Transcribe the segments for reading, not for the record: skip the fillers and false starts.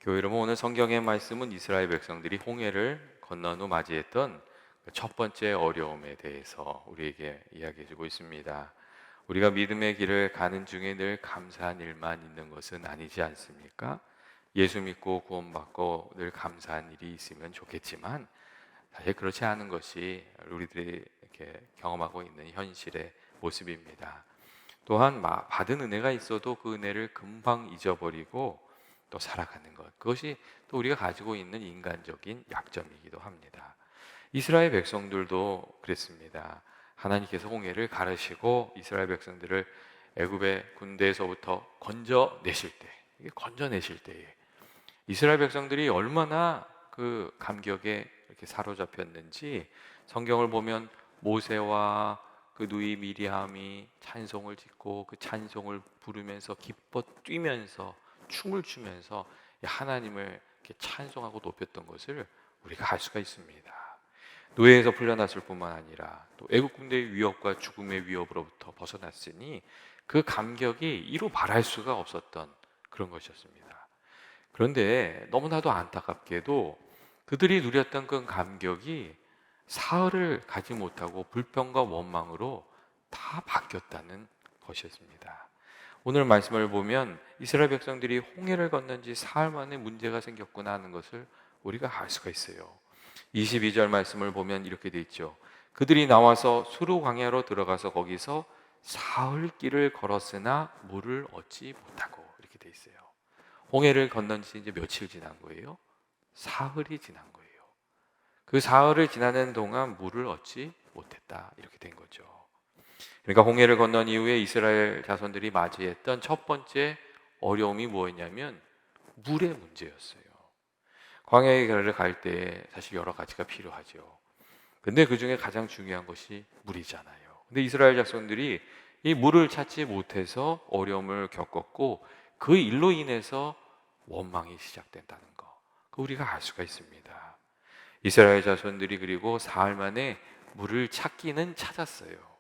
교회 여러분, 오늘 성경의 말씀은 이스라엘 백성들이 홍해를 건넌 후 맞이했던 첫 번째 어려움에 대해서 우리에게 이야기해 주고 있습니다. 우리가 믿음의 길을 가는 중에 늘 감사한 일만 있는 것은 아니지 않습니까? 예수 믿고 구원받고 늘 감사한 일이 있으면 좋겠지만 사실 그렇지 않은 것이 우리들이 이렇게 경험하고 있는 현실의 모습입니다. 또한 받은 은혜가 있어도 그 은혜를 금방 잊어버리고 또 살아가는 것, 그것이 또 우리가 가지고 있는 인간적인 약점이기도 합니다. 이스라엘 백성들도 그랬습니다. 하나님께서 홍해를 가르시고 이스라엘 백성들을 애굽의 군대에서부터 건져내실 때, 이게 건져내실 때에 이스라엘 백성들이 얼마나 그 감격에 이렇게 사로잡혔는지 성경을 보면 모세와 그 누이 미리암이 찬송을 짓고 그 찬송을 부르면서 기뻐 뛰면서 춤을 추면서 하나님을 이렇게 찬송하고 높였던 것을 우리가 알 수가 있습니다. 노예에서 풀려났을 뿐만 아니라 또 애국 군대의 위협과 죽음의 위협으로부터 벗어났으니 그 감격이 이루 말할 수가 없었던 그런 것이었습니다. 그런데 너무나도 안타깝게도 그들이 누렸던 그 감격이 사흘을 가지 못하고 불평과 원망으로 다 바뀌었다는 것이었습니다. 오늘 말씀을 보면 이스라엘 백성들이 홍해를 건넌 지 사흘 만에 문제가 생겼구나 하는 것을 우리가 알 수가 있어요. 22절 말씀을 보면 이렇게 돼 있죠. 그들이 나와서 수르 광야로 들어가서 거기서 사흘 길을 걸었으나 물을 얻지 못하고, 이렇게 돼 있어요. 홍해를 건넌 지 이제 며칠 지난 거예요? 사흘이 지난 거예요. 그 사흘을 지나는 동안 물을 얻지 못했다, 이렇게 된 거죠. 그러니까 홍해를 건넌 이후에 이스라엘 자손들이 맞이했던 첫 번째 어려움이 뭐였냐면 물의 문제였어요. 광야의 길을 갈 때 사실 여러 가지가 필요하죠. 근데 그 중에 가장 중요한 것이 물이잖아요. 근데 이스라엘 자손들이 이 물을 찾지 못해서 어려움을 겪었고 그 일로 인해서 원망이 시작된다는 거, 그 우리가 알 수가 있습니다. 이스라엘 자손들이 그리고 사흘 만에 물을 찾기는 찾았어요.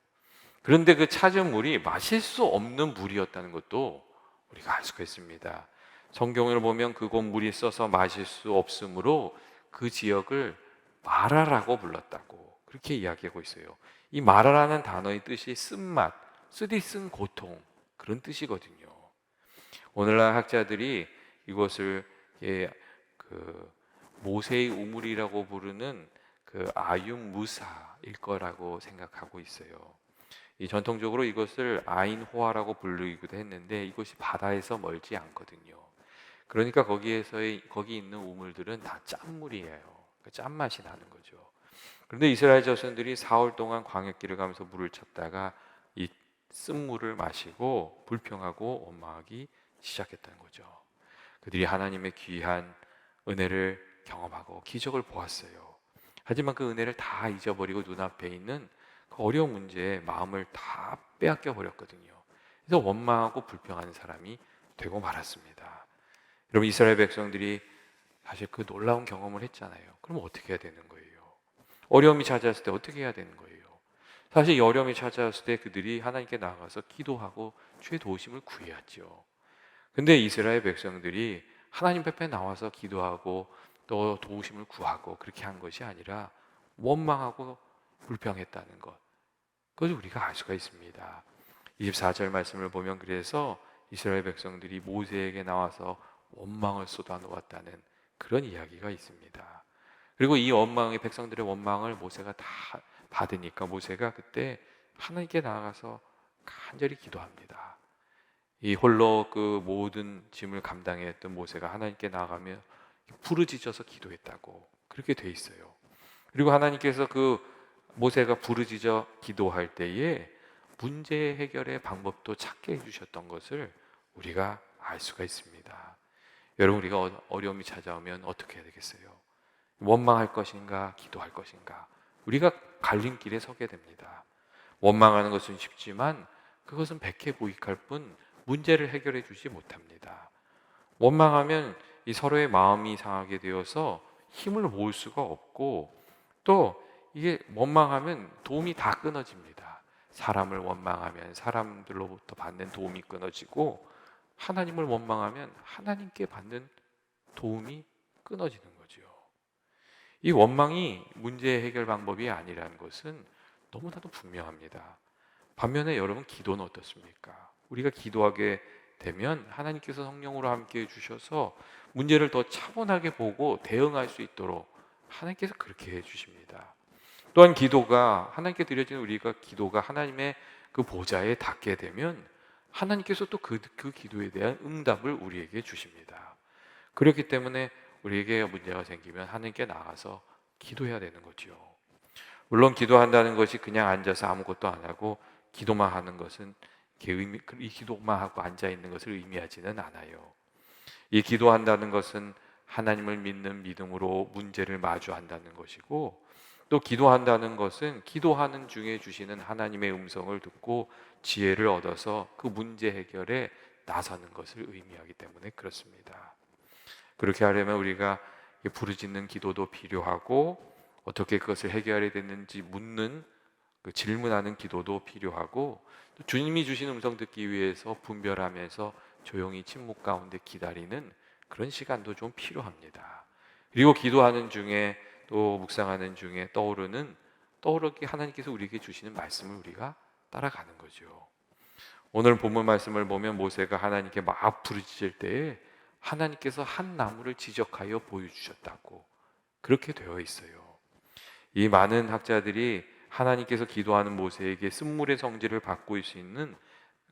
그런데 그 찾은 물이 마실 수 없는 물이었다는 것도 우리가 알 수가 있습니다. 성경을 보면 그곳 물이 써서 마실 수 없으므로 그 지역을 마라라고 불렀다고 그렇게 이야기하고 있어요. 이 마라라는 단어의 뜻이 쓴맛, 쓰디 쓴 고통, 그런 뜻이거든요. 오늘날 학자들이 이것을 그 모세의 우물이라고 부르는 그 아윤 무사일 거라고 생각하고 있어요. 이 전통적으로 이것을 아인호아라고 부르기도 했는데 이것이 바다에서 멀지 않거든요. 그러니까 거기 있는 우물들은 다 짠물이에요. 그러니까 짠맛이 나는 거죠. 그런데 이스라엘 자손들이 사흘 동안 광야길을 가면서 물을 찾다가 이 쓴물을 마시고 불평하고 원망하기 시작했다는 거죠. 그들이 하나님의 귀한 은혜를 경험하고 기적을 보았어요. 하지만 그 은혜를 다 잊어버리고 눈앞에 있는 그 어려운 문제에 마음을 다 빼앗겨 버렸거든요. 그래서 원망하고 불평하는 사람이 되고 말았습니다. 여러분, 이스라엘 백성들이 사실 그 놀라운 경험을 했잖아요. 그럼 어떻게 해야 되는 거예요? 어려움이 찾아왔을 때 어떻게 해야 되는 거예요? 사실 이 어려움이 찾아왔을 때 그들이 하나님께 나가서 기도하고 주의 도우심을 구해야죠. 근데 이스라엘 백성들이 하나님 앞에 나와서 기도하고 또 도우심을 구하고 그렇게 한 것이 아니라 원망하고 불평했다는 것, 그것을 우리가 알 수가 있습니다. 24절 말씀을 보면 그래서 이스라엘 백성들이 모세에게 나와서 원망을 쏟아놓았다는 그런 이야기가 있습니다. 그리고 이 원망의 백성들의 원망을 모세가 다 받으니까 모세가 그때 하나님께 나아가서 간절히 기도합니다. 이 홀로 그 모든 짐을 감당해야 했던 모세가 하나님께 나아가며 부르짖어서 기도했다고 그렇게 돼 있어요. 그리고 하나님께서 그 모세가 부르짖어 기도할 때에 문제 해결의 방법도 찾게 해주셨던 것을 우리가 알 수가 있습니다. 여러분, 우리가 어려움이 찾아오면 어떻게 해야 되겠어요? 원망할 것인가 기도할 것인가, 우리가 갈림길에 서게 됩니다. 원망하는 것은 쉽지만 그것은 백해무익할 뿐 문제를 해결해 주지 못합니다. 원망하면 이 서로의 마음이 상하게 되어서 힘을 모을 수가 없고, 또 이게 원망하면 도움이 다 끊어집니다. 사람을 원망하면 사람들로부터 받는 도움이 끊어지고, 하나님을 원망하면 하나님께 받는 도움이 끊어지는 거죠. 이 원망이 문제 해결 방법이 아니라는 것은 너무나도 분명합니다. 반면에 여러분, 기도는 어떻습니까? 우리가 기도하게 되면 하나님께서 성령으로 함께 해주셔서 문제를 더 차분하게 보고 대응할 수 있도록 하나님께서 그렇게 해주십니다. 또한 기도가 하나님께 드려지는 우리가 기도가 하나님의 그 보좌에 닿게 되면 하나님께서 또 그 기도에 대한 응답을 우리에게 주십니다. 그렇기 때문에 우리에게 문제가 생기면 하나님께 나가서 기도해야 되는 거죠. 물론 기도한다는 것이 그냥 앉아서 아무것도 안 하고 기도만 하는 것은 이 기도만 하고 앉아 있는 것을 의미하지는 않아요. 이 기도한다는 것은 하나님을 믿는 믿음으로 문제를 마주한다는 것이고, 또 기도한다는 것은 기도하는 중에 주시는 하나님의 음성을 듣고 지혜를 얻어서 그 문제 해결에 나서는 것을 의미하기 때문에 그렇습니다. 그렇게 하려면 우리가 부르짖는 기도도 필요하고, 어떻게 그것을 해결해야 되는지 묻는 그 질문하는 기도도 필요하고, 또 주님이 주신 음성 듣기 위해서 분별하면서 조용히 침묵 가운데 기다리는 그런 시간도 좀 필요합니다. 그리고 기도하는 중에 또 묵상하는 중에 떠오르게 하나님께서 우리에게 주시는 말씀을 우리가 따라가는 거죠. 오늘 본문 말씀을 보면 모세가 하나님께 막 부르짖을 때에 하나님께서 한 나무를 지적하여 보여주셨다고 그렇게 되어 있어요. 이 많은 학자들이 하나님께서 기도하는 모세에게 쓴물의 성질을 바꿀 수 있는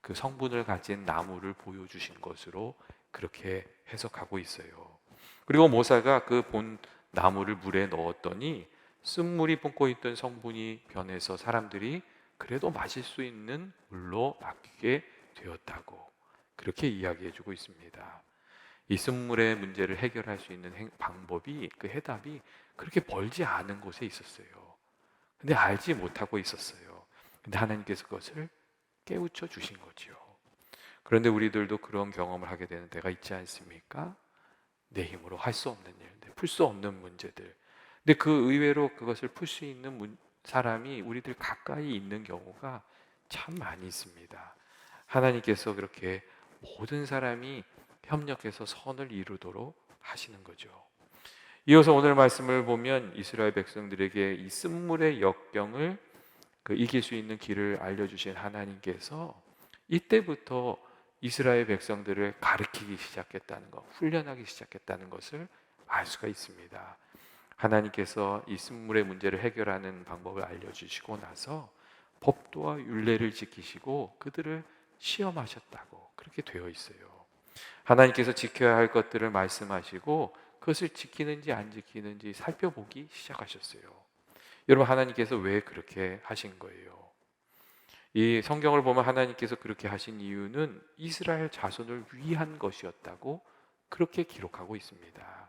그 성분을 가진 나무를 보여주신 것으로 그렇게 해석하고 있어요. 그리고 모세가 그 본 나무를 물에 넣었더니 쓴물이 뿜고 있던 성분이 변해서 사람들이 그래도 마실 수 있는 물로 바뀌게 되었다고 그렇게 이야기해주고 있습니다. 이 쓴물의 문제를 해결할 수 있는 방법이, 그 해답이 그렇게 멀지 않은 곳에 있었어요. 근데 알지 못하고 있었어요. 근데 하나님께서 그것을 깨우쳐 주신 거죠. 그런데 우리들도 그런 경험을 하게 되는 때가 있지 않습니까? 내 힘으로 할 수 없는 일들, 풀 수 없는 문제들. 근데 그 의외로 그것을 풀 수 있는 사람이 우리들 가까이 있는 경우가 참 많이 있습니다. 하나님께서 그렇게 모든 사람이 협력해서 선을 이루도록 하시는 거죠. 이어서 오늘 말씀을 보면 이스라엘 백성들에게 이 쓴물의 역경을 이길 수 있는 길을 알려주신 하나님께서 이때부터 이스라엘 백성들을 가르치기 시작했다는 것, 훈련하기 시작했다는 것을 알 수가 있습니다. 하나님께서 이 쓴물의 문제를 해결하는 방법을 알려주시고 나서 법도와 율례를 지키시고 그들을 시험하셨다고 그렇게 되어 있어요. 하나님께서 지켜야 할 것들을 말씀하시고 그것을 지키는지 안 지키는지 살펴보기 시작하셨어요. 여러분, 하나님께서 왜 그렇게 하신 거예요? 이 성경을 보면 하나님께서 그렇게 하신 이유는 이스라엘 자손을 위한 것이었다고 그렇게 기록하고 있습니다.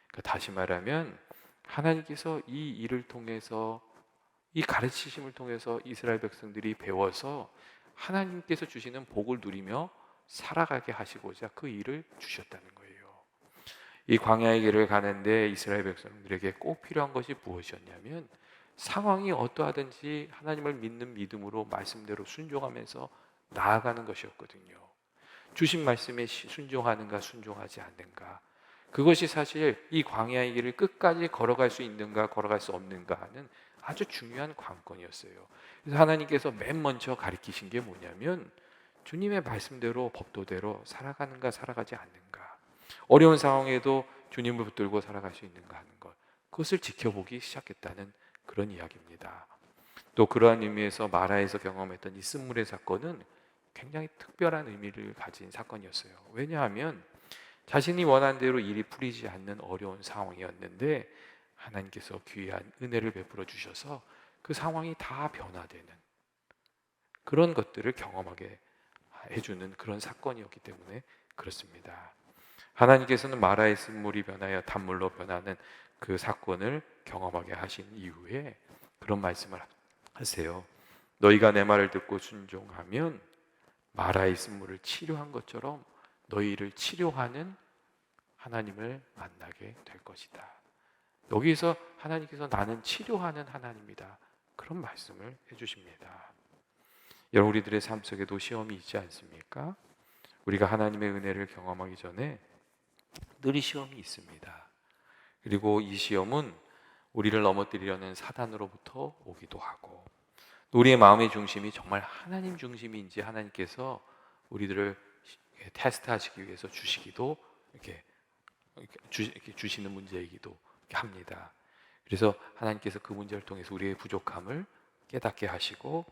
그러니까 다시 말하면 하나님께서 이 일을 통해서, 이 가르치심을 통해서 이스라엘 백성들이 배워서 하나님께서 주시는 복을 누리며 살아가게 하시고자 그 일을 주셨다는 거예요. 이 광야의 길을 가는데 이스라엘 백성들에게 꼭 필요한 것이 무엇이었냐면, 상황이 어떠하든지 하나님을 믿는 믿음으로 말씀대로 순종하면서 나아가는 것이었거든요. 주신 말씀에 순종하는가 순종하지 않는가, 그것이 사실 이 광야의 길을 끝까지 걸어갈 수 있는가 걸어갈 수 없는가 하는 아주 중요한 관건이었어요. 그래서 하나님께서 맨 먼저 가르치신 게 뭐냐면, 주님의 말씀대로 법도대로 살아가는가 살아가지 않는가, 어려운 상황에도 주님을 붙들고 살아갈 수 있는가 하는 것, 그것을 지켜보기 시작했다는 그런 이야기입니다. 또 그러한 의미에서 마라에서 경험했던 이 쓴물의 사건은 굉장히 특별한 의미를 가진 사건이었어요. 왜냐하면 자신이 원한 대로 일이 풀리지 않는 어려운 상황이었는데 하나님께서 귀한 은혜를 베풀어 주셔서 그 상황이 다 변화되는 그런 것들을 경험하게 해주는 그런 사건이었기 때문에 그렇습니다. 하나님께서는 마라의 쓴물이 변하여 단물로 변하는 그 사건을 경험하게 하신 이후에 그런 말씀을 하세요. 너희가 내 말을 듣고 순종하면 마라의 쓴물을 치료한 것처럼 너희를 치료하는 하나님을 만나게 될 것이다. 여기서 하나님께서 나는 치료하는 하나님이다, 그런 말씀을 해주십니다. 여러분, 우리들의 삶 속에도 시험이 있지 않습니까? 우리가 하나님의 은혜를 경험하기 전에 늘 이 시험이 있습니다. 그리고 이 시험은 우리를 넘어뜨리려는 사단으로부터 오기도 하고, 우리의 마음의 중심이 정말 하나님 중심인지 하나님께서 우리들을 테스트하시기 위해서 주시기도 이렇게 주시는 문제이기도 합니다. 그래서 하나님께서 그 문제를 통해서 우리의 부족함을 깨닫게 하시고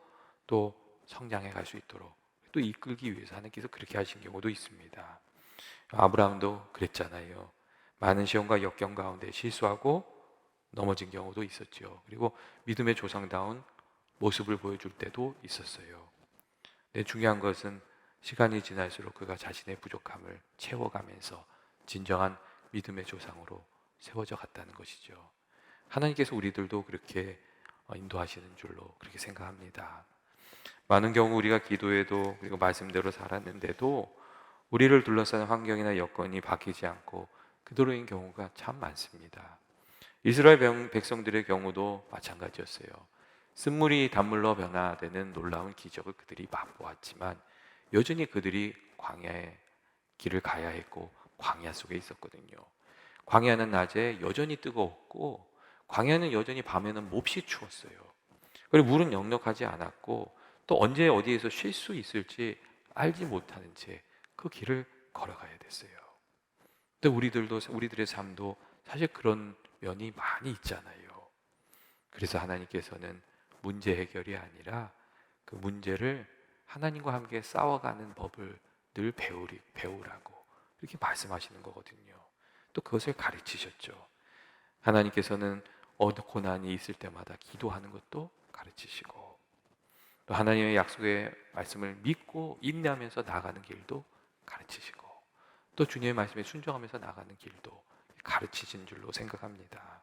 또 성장해 갈 수 있도록 또 이끌기 위해서 하나님께서 그렇게 하신 경우도 있습니다. 아브라함도 그랬잖아요. 많은 시험과 역경 가운데 실수하고 넘어진 경우도 있었죠. 그리고 믿음의 조상다운 모습을 보여줄 때도 있었어요. 근데 중요한 것은 시간이 지날수록 그가 자신의 부족함을 채워가면서 진정한 믿음의 조상으로 세워져 갔다는 것이죠. 하나님께서 우리들도 그렇게 인도하시는 줄로 그렇게 생각합니다. 많은 경우 우리가 기도해도 그리고 말씀대로 살았는데도 우리를 둘러싸는 환경이나 여건이 바뀌지 않고 그대로인 경우가 참 많습니다. 이스라엘 백성들의 경우도 마찬가지였어요. 쓴물이 단물로 변화되는 놀라운 기적을 그들이 맛보았지만 여전히 그들이 광야의 길을 가야 했고 광야 속에 있었거든요. 광야는 낮에 여전히 뜨거웠고 광야는 여전히 밤에는 몹시 추웠어요. 그리고 물은 넉넉하지 않았고 또 언제 어디에서 쉴 수 있을지 알지 못하는 채 그 길을 걸어가야 됐어요. 근데 우리들의 삶도 사실 그런 면이 많이 있잖아요. 그래서 하나님께서는 문제 해결이 아니라 그 문제를 하나님과 함께 싸워가는 법을 늘 배우라고 이렇게 말씀하시는 거거든요. 또 그것을 가르치셨죠. 하나님께서는 어느 고난이 있을 때마다 기도하는 것도 가르치시고 또 하나님의 약속의 말씀을 믿고 인내하면서 나가는 길도 가르치시고 또 주님의 말씀에 순종하면서 나가는 길도 가르치신 줄로 생각합니다.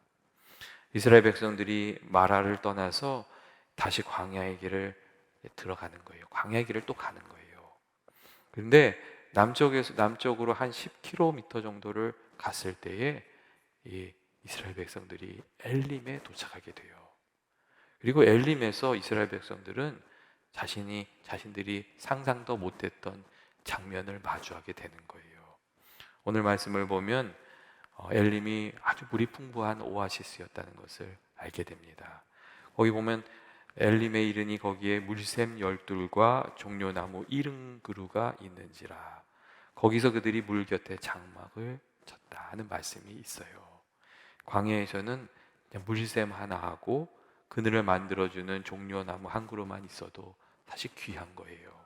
이스라엘 백성들이 마라를 떠나서 다시 광야의 길을 들어가는 거예요. 광야의 길을 또 가는 거예요. 그런데 남쪽으로 한 10km 정도를 갔을 때에 이 이스라엘 백성들이 엘림에 도착하게 돼요. 그리고 엘림에서 이스라엘 백성들은 자신들이 상상도 못했던 장면을 마주하게 되는 거예요. 오늘 말씀을 보면 엘림이 아주 물이 풍부한 오아시스였다는 것을 알게 됩니다. 거기 보면 엘림에 이르니 거기에 물샘 12과 종려나무 70그루가 있는지라 거기서 그들이 물 곁에 장막을 쳤다 하는 말씀이 있어요. 광야에서는 그냥 물샘 하나하고 그늘을 만들어주는 종려나무 한 그루만 있어도 사실 귀한 거예요.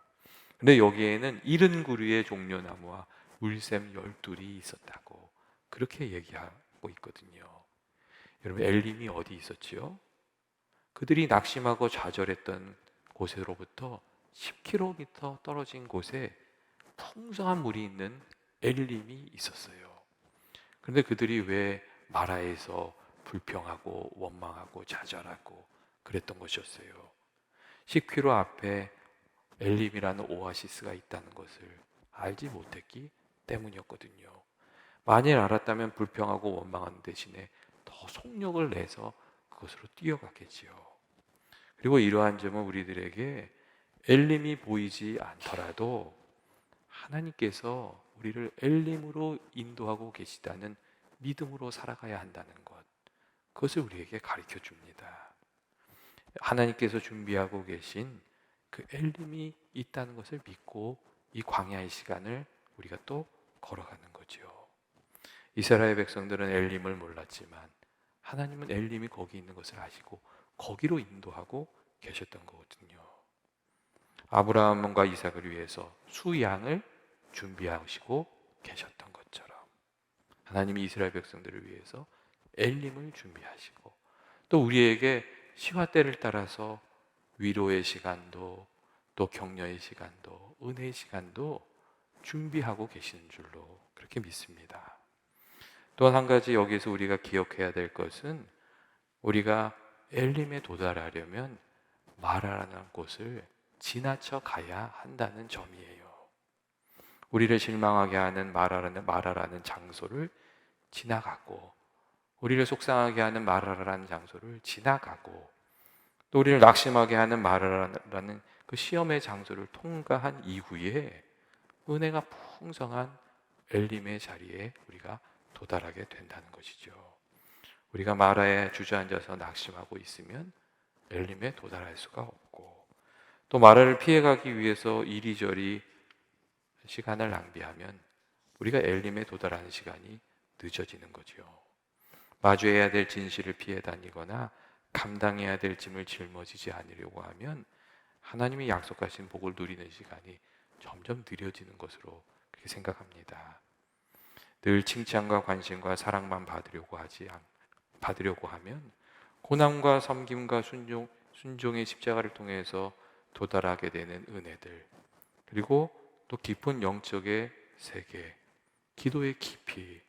근데 여기에는 70그루의 종려나무와 물샘 12이 있었다고 그렇게 얘기하고 있거든요. 여러분 엘림이 어디 있었지요? 그들이 낙심하고 좌절했던 곳으로부터 10km 떨어진 곳에 풍성한 물이 있는 엘림이 있었어요. 그런데 그들이 왜 마라에서 불평하고 원망하고 좌절하고 그랬던 것이었어요. 10km 앞에 엘림이라는 오아시스가 있다는 것을 알지 못했기 때문이었거든요. 만일 알았다면 불평하고 원망하는 대신에 더 속력을 내서 그것으로 뛰어갔겠지요. 그리고 이러한 점은 우리들에게 엘림이 보이지 않더라도 하나님께서 우리를 엘림으로 인도하고 계시다는 믿음으로 살아가야 한다는 것, 그것을 우리에게 가르쳐 줍니다. 하나님께서 준비하고 계신 그 엘림이 있다는 것을 믿고 이 광야의 시간을 우리가 또 걸어가는 거죠. 이스라엘 백성들은 엘림을 몰랐지만 하나님은 엘림이 거기 있는 것을 아시고 거기로 인도하고 계셨던 거거든요. 아브라함과 이삭을 위해서 수양을 준비하시고 계셨던 것처럼 하나님이 이스라엘 백성들을 위해서 엘림을 준비하시고 또 우리에게 시와 때를 따라서 위로의 시간도 또 격려의 시간도 은혜의 시간도 준비하고 계시는 줄로 그렇게 믿습니다. 또 한 가지 여기서 우리가 기억해야 될 것은 우리가 엘림에 도달하려면 마라라는 곳을 지나쳐 가야 한다는 점이에요. 우리를 실망하게 하는 마라라는 장소를 지나가고 우리를 속상하게 하는 마라라는 장소를 지나가고 또 우리를 낙심하게 하는 마라라는 그 시험의 장소를 통과한 이후에 은혜가 풍성한 엘림의 자리에 우리가 도달하게 된다는 것이죠. 우리가 마라에 주저앉아서 낙심하고 있으면 엘림에 도달할 수가 없고, 또 마라를 피해가기 위해서 이리저리 시간을 낭비하면 우리가 엘림에 도달하는 시간이 늦어지는 거죠. 마주해야 될 진실을 피해 다니거나 감당해야 될 짐을 짊어지지 않으려고 하면 하나님이 약속하신 복을 누리는 시간이 점점 느려지는 것으로 그렇게 생각합니다. 늘 칭찬과 관심과 사랑만 받으려고 하면 고난과 섬김과 순종의 십자가를 통해서 도달하게 되는 은혜들, 그리고 또 깊은 영적의 세계, 기도의 깊이,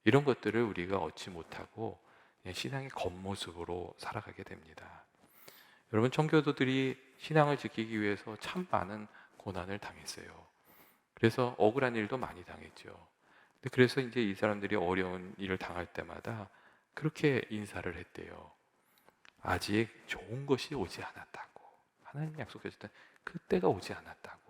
이런 것들을 우리가 얻지 못하고 그냥 신앙의 겉모습으로 살아가게 됩니다. 여러분, 청교도들이 신앙을 지키기 위해서 참 많은 고난을 당했어요. 그래서 억울한 일도 많이 당했죠. 그래서 이제 이 사람들이 어려운 일을 당할 때마다 그렇게 인사를 했대요. 아직 좋은 것이 오지 않았다고. 하나님 약속하셨던 그때가 오지 않았다고.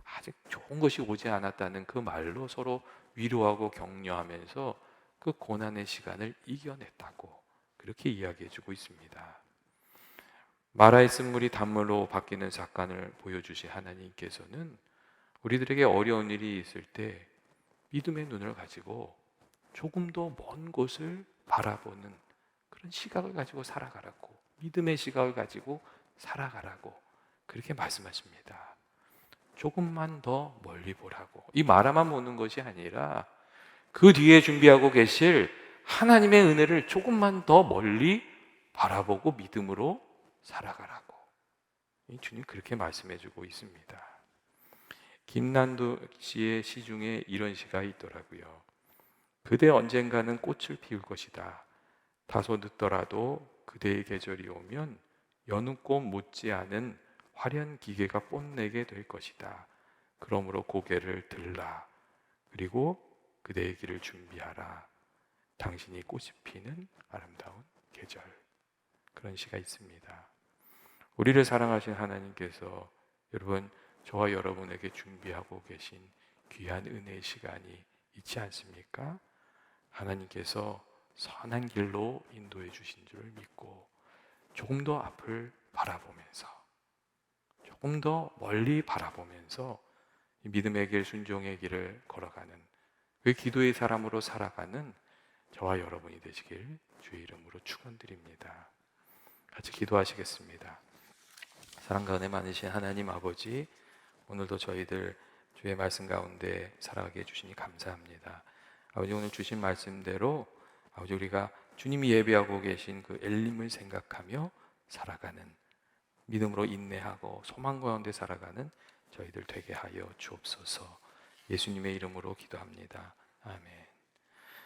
아직 좋은 것이 오지 않았다는 그 말로 서로 위로하고 격려하면서 그 고난의 시간을 이겨냈다고 그렇게 이야기해주고 있습니다. 마라의 쓴물이 단물로 바뀌는 사건을 보여주신 하나님께서는 우리들에게 어려운 일이 있을 때 믿음의 눈을 가지고 조금 더 먼 곳을 바라보는 그런 시각을 가지고 살아가라고, 믿음의 시각을 가지고 살아가라고 그렇게 말씀하십니다. 조금만 더 멀리 보라고. 이 마라만 보는 것이 아니라 그 뒤에 준비하고 계실 하나님의 은혜를 조금만 더 멀리 바라보고 믿음으로 살아가라고. 주님 그렇게 말씀해주고 있습니다. 김난도 씨의 시 중에 이런 시가 있더라고요. 그대 언젠가는 꽃을 피울 것이다. 다소 늦더라도 그대의 계절이 오면 여느 꽃 못지않은 화려한 기계가 뽐내게 될 것이다. 그러므로 고개를 들라. 그리고 그대의 길을 준비하라. 당신이 꽃이 피는 아름다운 계절. 그런 시가 있습니다. 우리를 사랑하신 하나님께서 여러분, 저와 여러분에게 준비하고 계신 귀한 은혜의 시간이 있지 않습니까? 하나님께서 선한 길로 인도해 주신 줄 믿고 조금 더 앞을 바라보면서, 조금 더 멀리 바라보면서 믿음의 길, 순종의 길을 걸어가는 그 기도의 사람으로 살아가는 저와 여러분이 되시길 주의 이름으로 축원드립니다. 같이 기도하시겠습니다. 사랑과 은혜 많으신 하나님 아버지, 오늘도 저희들 주의 말씀 가운데 살아가게 해주시니 감사합니다. 아버지, 오늘 주신 말씀대로 아버지 우리가 주님이 예배하고 계신 그 엘림을 생각하며 살아가는, 믿음으로 인내하고 소망 가운데 살아가는 저희들 되게 하여 주옵소서. 예수님의 이름으로 기도합니다. 아멘.